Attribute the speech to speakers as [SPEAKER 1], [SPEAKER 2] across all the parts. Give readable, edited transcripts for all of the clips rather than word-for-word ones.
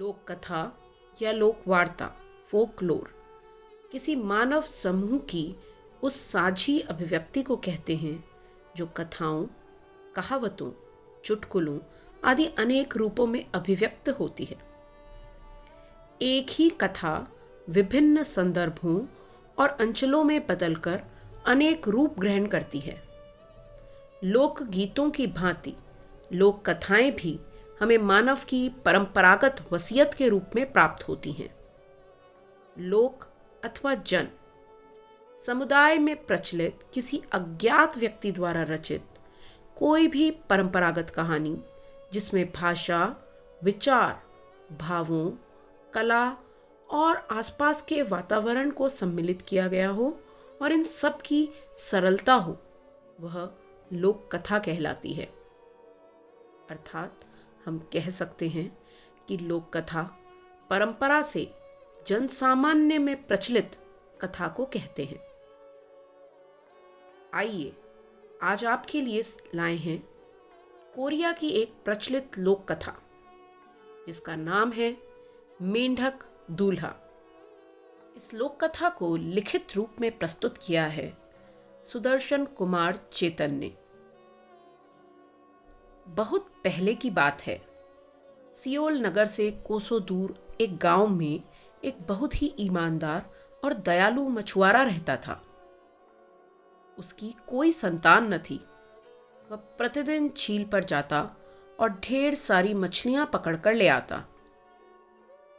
[SPEAKER 1] लोक कथा या लोक वार्ता फोकलोर किसी मानव समूह की उस साझी अभिव्यक्ति को कहते हैं जो कथाओं, कहावतों, चुटकुलों आदि अनेक रूपों में अभिव्यक्त होती है। एक ही कथा विभिन्न संदर्भों और अंचलों में बदलकर अनेक रूप ग्रहण करती है। लोक गीतों की भांति लोक कथाएं भी हमें मानव की परंपरागत वसीयत के रूप में प्राप्त होती हैं। लोक अथवा जन समुदाय में प्रचलित किसी अज्ञात व्यक्ति द्वारा रचित कोई भी परंपरागत कहानी जिसमें भाषा, विचार, भावों, कला और आसपास के वातावरण को सम्मिलित किया गया हो और इन सब की सरलता हो, वह लोक कथा कहलाती है। अर्थात हम कह सकते हैं कि लोक कथा परंपरा से जन सामान्य में प्रचलित कथा को कहते हैं। आइए आज आपके लिए लाए हैं कोरिया की एक प्रचलित लोक कथा जिसका नाम है मेंढक दूल्हा। इस लोक कथा को लिखित रूप में प्रस्तुत किया है सुदर्शन कुमार चेतन ने। बहुत पहले की बात है। सियोल नगर से कोसों दूर एक गांव में एक बहुत ही ईमानदार और दयालु मछुआरा रहता था। उसकी कोई संतान न थी। वह प्रतिदिन झील पर जाता और ढेर सारी मछलियां पकड़कर ले आता।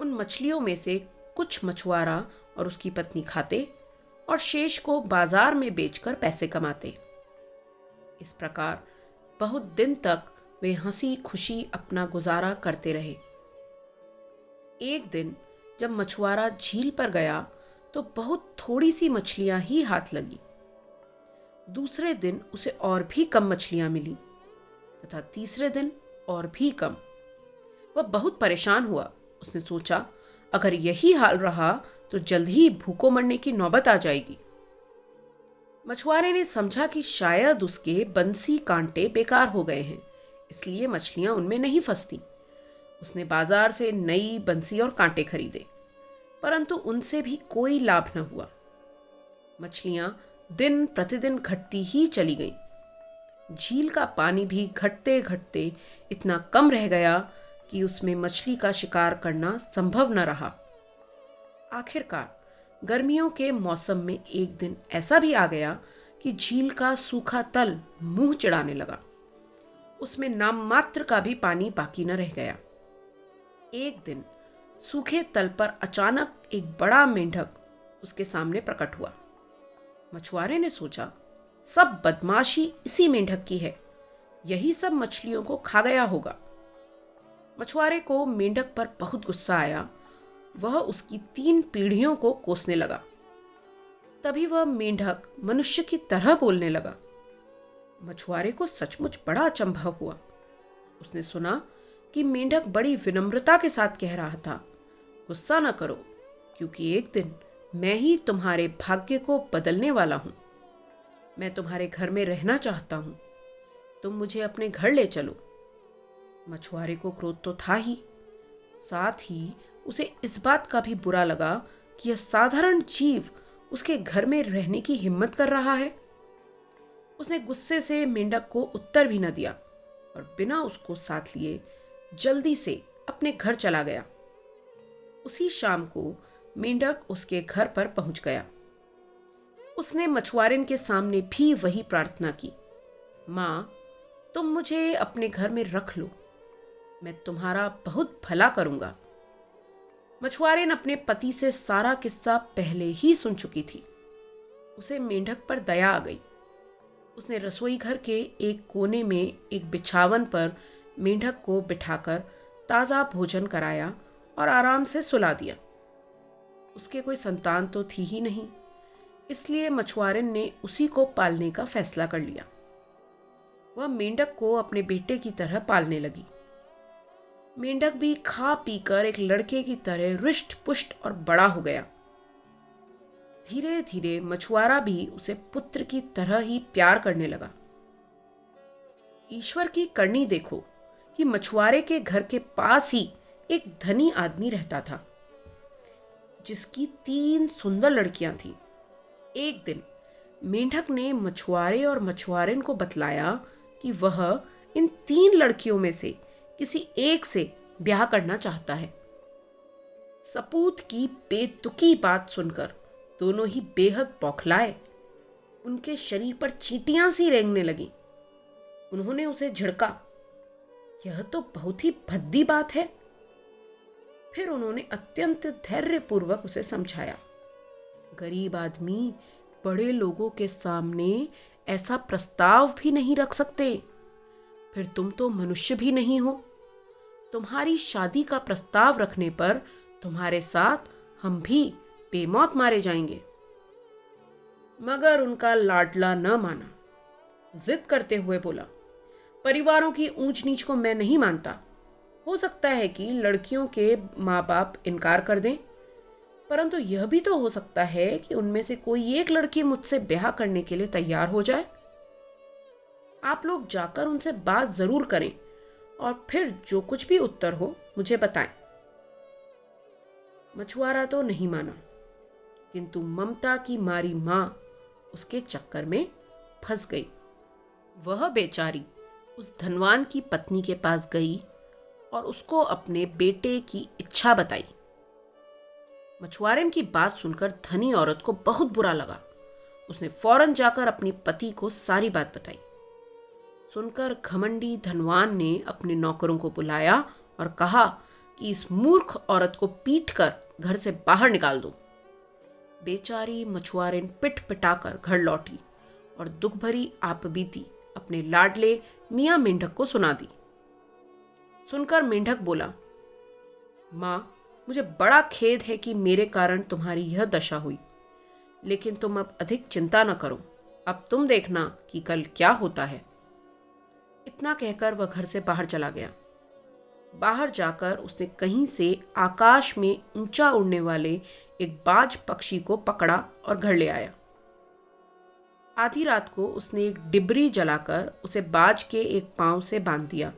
[SPEAKER 1] उन मछलियों में से कुछ मछुआरा और उसकी पत्नी खाते और शेष को बाजार में बेचकर पैसे कमाते। इस प्रकार बहुत दिन तक वे हंसी खुशी अपना गुजारा करते रहे। एक दिन जब मछुआरा झील पर गया तो बहुत थोड़ी सी मछलियां ही हाथ लगी। दूसरे दिन उसे और भी कम मछलियां मिली तथा तीसरे दिन और भी कम। वह बहुत परेशान हुआ। उसने सोचा, अगर यही हाल रहा तो जल्द ही भूखों मरने की नौबत आ जाएगी। मछुआरे ने समझा कि शायद उसके बंसी कांटे बेकार हो गए हैं, इसलिए मछलियां उनमें नहीं फंसती। उसने बाजार से नई बंसी और कांटे खरीदे, परंतु उनसे भी कोई लाभ न हुआ। मछलियां दिन प्रतिदिन घटती ही चली गईं। झील का पानी भी घटते घटते इतना कम रह गया कि उसमें मछली का शिकार करना संभव न रहा। आखिरकार गर्मियों के मौसम में एक दिन ऐसा भी आ गया कि झील का सूखा तल मुंह चिढ़ाने लगा। उसमें नाम मात्र का भी पानी बाकी न रह गया। एक दिन सूखे तल पर अचानक एक बड़ा मेंढक उसके सामने प्रकट हुआ। मछुआरे ने सोचा, सब बदमाशी इसी मेंढक की है, यही सब मछलियों को खा गया होगा। मछुआरे को मेंढक पर बहुत गुस्सा आया। वह उसकी 3 पीढ़ियों को कोसने लगा। तभी वह मेंढक मनुष्य की तरह बोलने लगा। मछुआरे को सचमुच बड़ा अचंभा हुआ। उसने सुना कि मेंढक बड़ी विनम्रता के साथ कह रहा था, गुस्सा न करो, क्योंकि एक दिन मैं ही तुम्हारे भाग्य को बदलने वाला हूं। मैं तुम्हारे घर में रहना चाहता हूं। तुम मुझे अपने घर ले चलो। मछुआरे को क्रोध तो था ही, साथ ही उसे इस बात का भी बुरा लगा कि यह साधारण जीव उसके घर में रहने की हिम्मत कर रहा है। उसने गुस्से से मेंढक को उत्तर भी न दिया और बिना उसको साथ लिए जल्दी से अपने घर चला गया। उसी शाम को मेंढक उसके घर पर पहुंच गया। उसने मछुआरे के सामने भी वही प्रार्थना की, माँ, तुम मुझे अपने घर में रख लो, मैं तुम्हारा बहुत भला करूंगा। मछुआरे अपने पति से सारा किस्सा पहले ही सुन चुकी थी। उसे मेंढक पर दया आ गई। उसने रसोई घर के एक कोने में एक बिछावन पर मेंढक को बिठाकर ताज़ा भोजन कराया और आराम से सुला दिया। उसके कोई संतान तो थी ही नहीं, इसलिए मछुआरे ने उसी को पालने का फैसला कर लिया। वह मेंढक को अपने बेटे की तरह पालने लगी। मेंढक भी खा पीकर एक लड़के की तरह रिष्ट पुष्ट और बड़ा हो गया। धीरे धीरे मछुआरा भी उसे पुत्र की तरह ही प्यार करने लगा। ईश्वर की करनी देखो कि मछुआरे के घर के पास ही एक धनी आदमी रहता था जिसकी 3 सुंदर लड़कियां थीं। एक दिन मेंढक ने मछुआरे और मछुआरिन को बतलाया कि वह इन 3 लड़कियों में से किसी एक से ब्याह करना चाहता है। सपूत की बेतुकी बात सुनकर दोनों ही बेहद बौखलाए। उनके शरीर पर चींटियां सी रेंगने लगी। उन्होंने उसे झिड़का, यह तो बहुत ही भद्दी बात है। फिर उन्होंने अत्यंत धैर्यपूर्वक उसे समझाया, गरीब आदमी बड़े लोगों के सामने ऐसा प्रस्ताव भी नहीं रख सकते। फिर तुम तो मनुष्य भी नहीं हो। तुम्हारी शादी का प्रस्ताव रखने पर तुम्हारे साथ हम भी बेमौत मारे जाएंगे। मगर उनका लाडला न माना। जिद करते हुए बोला, परिवारों की ऊंच नीच को मैं नहीं मानता। हो सकता है कि लड़कियों के माँ बाप इनकार कर दें, परंतु यह भी तो हो सकता है कि उनमें से कोई एक लड़की मुझसे ब्याह करने के लिए तैयार हो जाए। आप लोग जाकर उनसे बात जरूर करें और फिर जो कुछ भी उत्तर हो मुझे बताएं। मछुआरा तो नहीं माना, किंतु ममता की मारी मां उसके चक्कर में फंस गई। वह बेचारी उस धनवान की पत्नी के पास गई और उसको अपने बेटे की इच्छा बताई। मछुआरे की बात सुनकर धनी औरत को बहुत बुरा लगा। उसने फौरन जाकर अपने पति को सारी बात बताई। सुनकर घमंडी धनवान ने अपने नौकरों को बुलाया और कहा कि इस मूर्ख औरत को पीटकर घर से बाहर निकाल दो। बेचारी मछुआरिन पिट पिटाकर घर लौटी और दुख भरी आपबीती अपने लाडले मियां मेंढक को सुना दी। सुनकर मेंढक बोला, मां, मुझे बड़ा खेद है कि मेरे कारण तुम्हारी यह दशा हुई, लेकिन तुम अब अधिक चिंता न करो। अब तुम देखना कि कल क्या होता है। इतना कहकर वह घर से बाहर चला गया। बाहर जाकर उसने कहीं से आकाश में ऊंचा उड़ने वाले एक बाज पक्षी को पकड़ा और घर ले आया। आधी रात को उसने एक डिबरी जलाकर उसे बाज के एक पांव से बांध दिया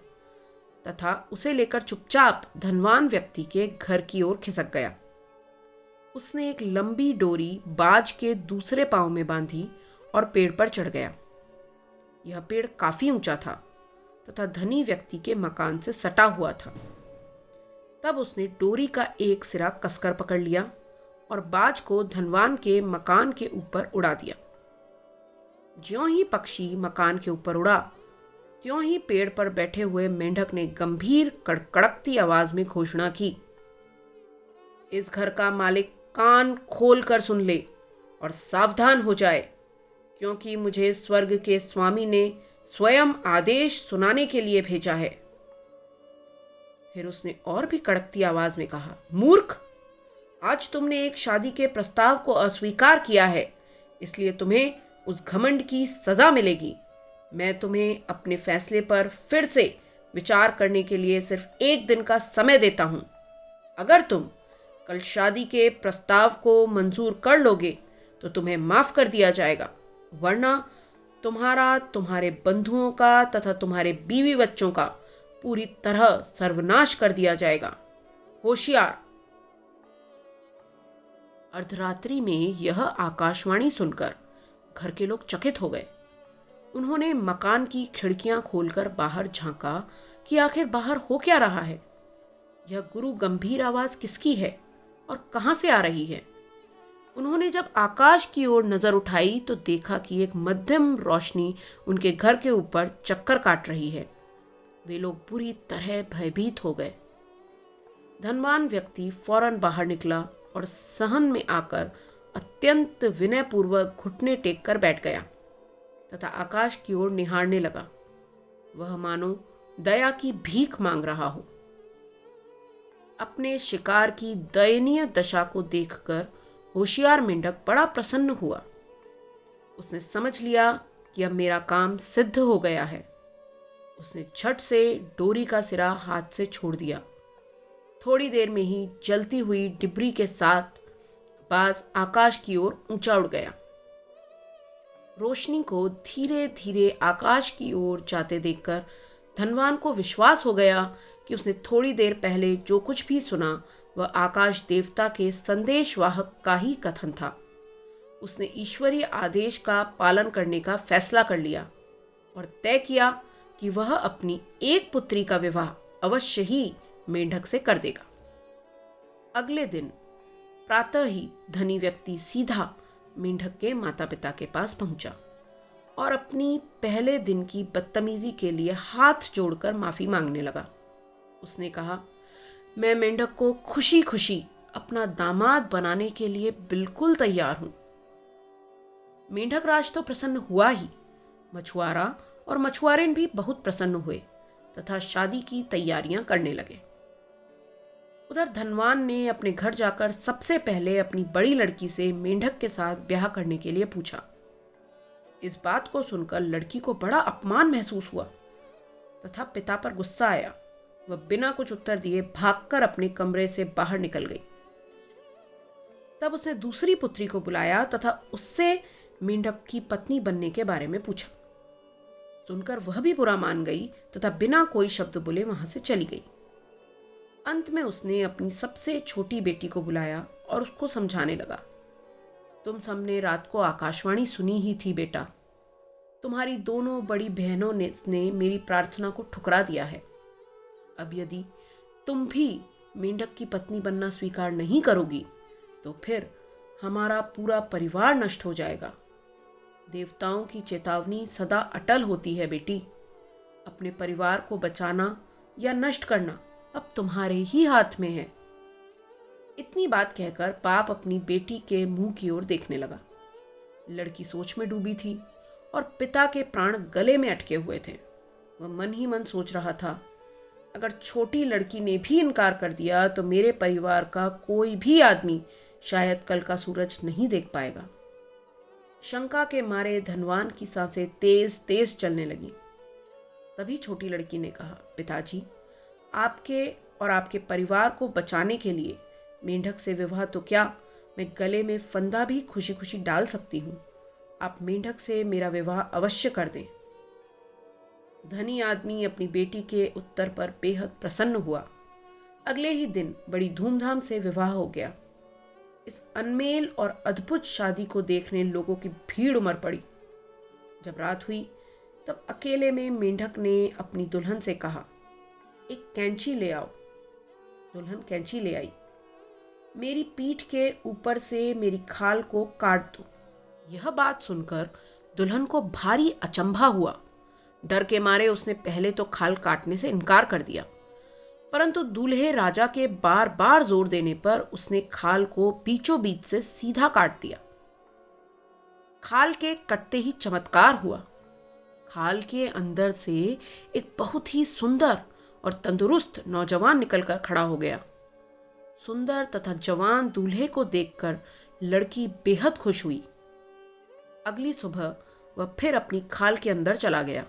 [SPEAKER 1] तथा उसे लेकर चुपचाप धनवान व्यक्ति के घर की ओर खिसक गया। उसने एक लंबी डोरी बाज के दूसरे पांव में बांधी और पेड़ पर चढ़ गया। यह पेड़ काफी ऊंचा था तथा धनी व्यक्ति के मकान से सटा हुआ था। तब उसने डोरी का एक सिरा कसकर पकड़ लिया और बाज को धनवान के मकान के ऊपर उड़ा दिया। ज्यों ही पक्षी मकान के ऊपर उड़ा, त्यों ही पेड़ पर बैठे हुए मेंढक ने गंभीर कड़कती आवाज में घोषणा की, इस घर का मालिक कान खोल कर सुन ले और सावधान हो जाए, क्योंकि मुझे स्वर्ग के स्वामी ने स्वयं आदेश सुनाने के लिए भेजा है। फिर उसने और भी कड़कती आवाज में कहा, मूर्ख, आज तुमने एक शादी के प्रस्ताव को अस्वीकार किया है, इसलिए तुम्हें उस घमंड की सजा मिलेगी। मैं तुम्हें अपने फैसले पर फिर से विचार करने के लिए सिर्फ 1 दिन का समय देता हूं। अगर तुम कल शादी के प्रस्ताव को मंजूर कर लोगे तो तुम्हें माफ कर दिया जाएगा, वरना तुम्हारा, तुम्हारे बंधुओं का तथा तुम्हारे बीवी बच्चों का पूरी तरह सर्वनाश कर दिया जाएगा। होशियार। अर्धरात्रि में यह आकाशवाणी सुनकर घर के लोग चकित हो गए। उन्होंने मकान की खिड़कियां खोलकर बाहर झांका कि आखिर बाहर हो क्या रहा है। यह गुरु गंभीर आवाज किसकी है और कहां से आ रही है। उन्होंने जब आकाश की ओर नजर उठाई तो देखा कि एक मध्यम रोशनी उनके घर के ऊपर चक्कर काट रही है। वे लोग बुरी तरह भयभीत हो गए। धनवान व्यक्ति फौरन बाहर निकला और सहन में आकर अत्यंत विनयपूर्वक घुटने टेक कर बैठ गया तथा आकाश की ओर निहारने लगा। वह मानो दया की भीख मांग रहा हो। अपने शिकार की दयनीय दशा को देखकर होशियार मेंढक बड़ा प्रसन्न हुआ। उसने समझ लिया कि अब मेरा काम सिद्ध हो गया है। उसने झट से डोरी का सिरा हाथ से छोड़ दिया। थोड़ी देर में ही जलती हुई डिबरी के साथ बाज आकाश की ओर ऊंचा उड़ गया। रोशनी को धीरे धीरे आकाश की ओर जाते देखकर धनवान को विश्वास हो गया कि उसने थोड़ी देर पहले जो कुछ भी सुना वह आकाश देवता के संदेशवाहक का ही कथन था। उसने ईश्वरीय आदेश का पालन करने का फैसला कर लिया और तय किया कि वह अपनी एक पुत्री का विवाह अवश्य ही मेंढक से कर देगा। अगले दिन प्रातः ही धनी व्यक्ति सीधा मेंढक के माता पिता के पास पहुंचा और अपनी पहले दिन की बदतमीजी के लिए हाथ जोड़कर माफी मांगने लगा। उसने कहा, मैं मेंढक को खुशी खुशी अपना दामाद बनाने के लिए बिल्कुल तैयार हूं। मेंढक राज तो प्रसन्न हुआ ही, मछुआरा और मछुआरिन भी बहुत प्रसन्न हुए तथा शादी की तैयारियां करने लगे। उधर धनवान ने अपने घर जाकर सबसे पहले अपनी बड़ी लड़की से मेंढक के साथ ब्याह करने के लिए पूछा। इस बात को सुनकर लड़की को बड़ा अपमान महसूस हुआ तथा पिता पर गुस्सा आया। वह बिना कुछ उत्तर दिए भागकर अपने कमरे से बाहर निकल गई। तब उसने दूसरी पुत्री को बुलाया तथा उससे मेंढक की पत्नी बनने के बारे में पूछा। सुनकर वह भी बुरा मान गई तथा बिना कोई शब्द बोले वहां से चली गई। अंत में उसने अपनी सबसे छोटी बेटी को बुलाया और उसको समझाने लगा, तुम सबने रात को आकाशवाणी सुनी ही थी बेटा। तुम्हारी दोनों बड़ी बहनों ने मेरी प्रार्थना को ठुकरा दिया है। अब यदि तुम भी मेंढक की पत्नी बनना स्वीकार नहीं करोगी तो फिर हमारा पूरा परिवार नष्ट हो जाएगा। देवताओं की चेतावनी सदा अटल होती है बेटी। अपने परिवार को बचाना या नष्ट करना अब तुम्हारे ही हाथ में है। इतनी बात कहकर बाप अपनी बेटी के मुंह की ओर देखने लगा। लड़की सोच में डूबी थी और पिता के प्राण गले में अटके हुए थे। वह मन ही मन सोच रहा था, अगर छोटी लड़की ने भी इनकार कर दिया तो मेरे परिवार का कोई भी आदमी शायद कल का सूरज नहीं देख पाएगा। शंका के मारे धनवान की सांसें तेज तेज चलने लगी। तभी छोटी लड़की ने कहा, पिताजी, आपके और आपके परिवार को बचाने के लिए मेंढक से विवाह तो क्या, मैं गले में फंदा भी खुशी खुशी डाल सकती हूँ। आप मेंढक से मेरा विवाह अवश्य कर दें। धनी आदमी अपनी बेटी के उत्तर पर बेहद प्रसन्न हुआ। अगले ही दिन बड़ी धूमधाम से विवाह हो गया। इस अनमेल और अद्भुत शादी को देखने लोगों की भीड़ उमड़ पड़ी। जब रात हुई तब अकेले में मेंढक ने अपनी दुल्हन से कहा, एक कैंची ले आओ। दुल्हन कैंची ले आई। मेरी पीठ के ऊपर से मेरी खाल को काट दो। यह बात सुनकर दुल्हन को भारी अचंभा हुआ। डर के मारे उसने पहले तो खाल काटने से इनकार कर दिया, परंतु दूल्हे राजा के बार बार जोर देने पर उसने खाल को बीचों बीच से सीधा काट दिया। खाल के कटते ही चमत्कार हुआ। खाल के अंदर से एक बहुत ही सुंदर और तंदुरुस्त नौजवान निकलकर खड़ा हो गया। सुंदर तथा जवान दूल्हे को देखकर लड़की बेहद खुश हुई। अगली सुबह वह फिर अपनी खाल के अंदर चला गया।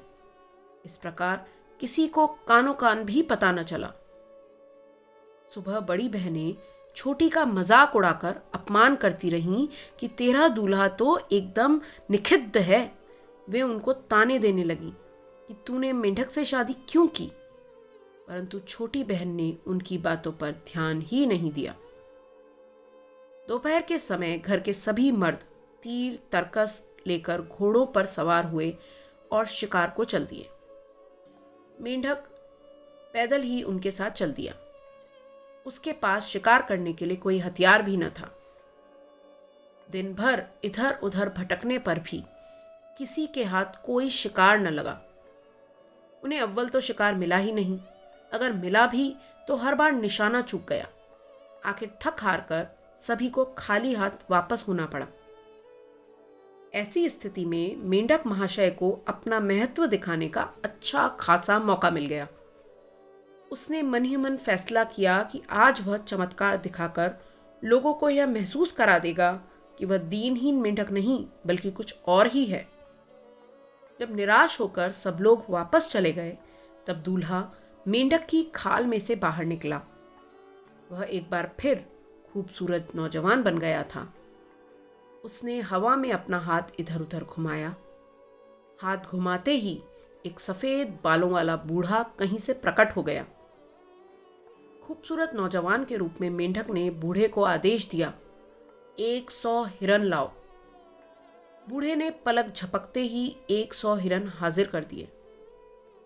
[SPEAKER 1] इस प्रकार किसी को कानो कान भी पता न चला। सुबह बड़ी बहनें छोटी का मजाक उड़ाकर अपमान करती रहीं कि तेरा दूल्हा तो एकदम निखिद्ध है। वे उनको ताने देने लगी कि तूने मेंढक से शादी क्यों की, परंतु छोटी बहन ने उनकी बातों पर ध्यान ही नहीं दिया। दोपहर के समय घर के सभी मर्द तीर तरकस लेकर घोड़ों पर सवार हुए और शिकार को चल दिए। मेंढक पैदल ही उनके साथ चल दिया। उसके पास शिकार करने के लिए कोई हथियार भी न था। दिन भर इधर उधर भटकने पर भी किसी के हाथ कोई शिकार न लगा। उन्हें अव्वल तो शिकार मिला ही नहीं, अगर मिला भी तो हर बार निशाना चूक गया। आखिर थक हार कर सभी को खाली हाथ वापस होना पड़ा। ऐसी स्थिति में मेंढक महाशय को अपना महत्व दिखाने का अच्छा खासा मौका मिल गया। उसने मन ही मन फैसला किया कि आज वह चमत्कार दिखाकर लोगों को यह महसूस करा देगा कि वह दीनहीन मेंढक नहीं बल्कि कुछ और ही है। जब निराश होकर सब लोग वापस चले गए तब दूल्हा मेंढक की खाल में से बाहर निकला। वह एक बार फिर खूबसूरत नौजवान बन गया था। उसने हवा में अपना हाथ इधर उधर घुमाया। हाथ घुमाते ही एक सफेद बालों वाला बूढ़ा कहीं से प्रकट हो गया। खूबसूरत नौजवान के रूप में मेंढक ने बूढ़े को आदेश दिया, 100 हिरन लाओ। बूढ़े ने पलक झपकते ही 100 हिरन हाजिर कर दिए।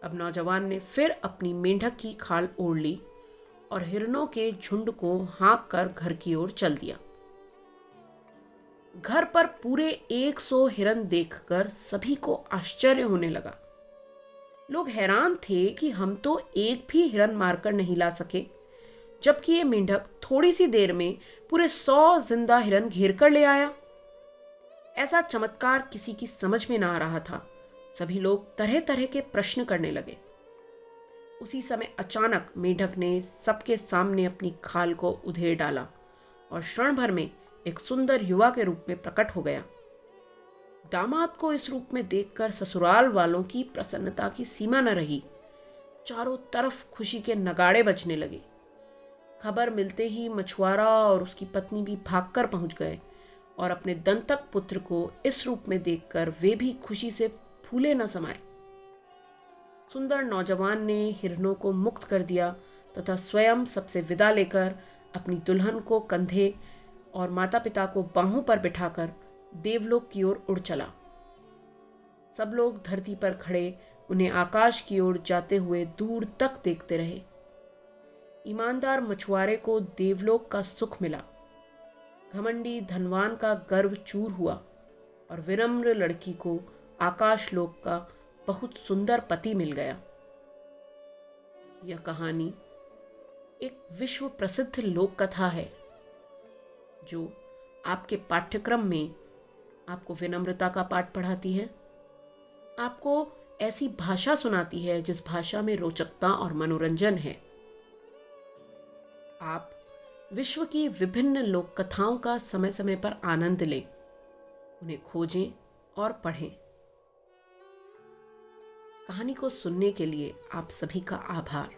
[SPEAKER 1] अब नौजवान ने फिर अपनी मेंढक की खाल ओढ़ ली और हिरनों के झुंड को हाँक कर घर की ओर चल दिया। घर पर पूरे 100 हिरन देखकर सभी को आश्चर्य होने लगा। लोग हैरान थे कि हम तो एक भी हिरन मारकर नहीं ला सके, जबकि ये मेंढक थोड़ी सी देर में पूरे 100 जिंदा हिरन घेर कर ले आया। ऐसा चमत्कार किसी की समझ में ना आ रहा था। सभी लोग तरह तरह के प्रश्न करने लगे। उसी समय अचानक मेंढक ने सबके सामने अपनी खाल को उधेड़ डाला और क्षण भर में एक सुंदर युवा के रूप में प्रकट हो गया। दामाद को इस रूप में देखकर ससुराल वालों की प्रसन्नता की सीमा न रही। चारों तरफ खुशी के नगाड़े बजने लगे। खबर मिलते ही मछुआरा और उसकी पत्नी भी भागकर पहुंच गए और अपने दंतक पुत्र को इस रूप में देखकर वे भी खुशी से फूले न समाये। सुंदर नौजवान ने हिरनों को मुक्त कर दिया तथा स्वयं सबसे विदा लेकर अपनी दुल्हन को कंधे और माता पिता को बाहों पर बिठाकर देवलोक की ओर उड़ चला। सब लोग धरती पर खड़े उन्हें आकाश की ओर जाते हुए दूर तक देखते रहे। ईमानदार मछुआरे को देवलोक का सुख मिला। घमंडी धनवान का गर्व चूर हुआ और विनम्र लड़की को आकाश लोक का बहुत सुंदर पति मिल गया। यह कहानी एक विश्व प्रसिद्ध लोक कथा है जो आपके पाठ्यक्रम में आपको विनम्रता का पाठ पढ़ाती है, आपको ऐसी भाषा सुनाती है जिस भाषा में रोचकता और मनोरंजन है। आप विश्व की विभिन्न लोक कथाओं का समय समय पर आनंद लें, उन्हें खोजें और पढ़ें। कहानी को सुनने के लिए आप सभी का आभार।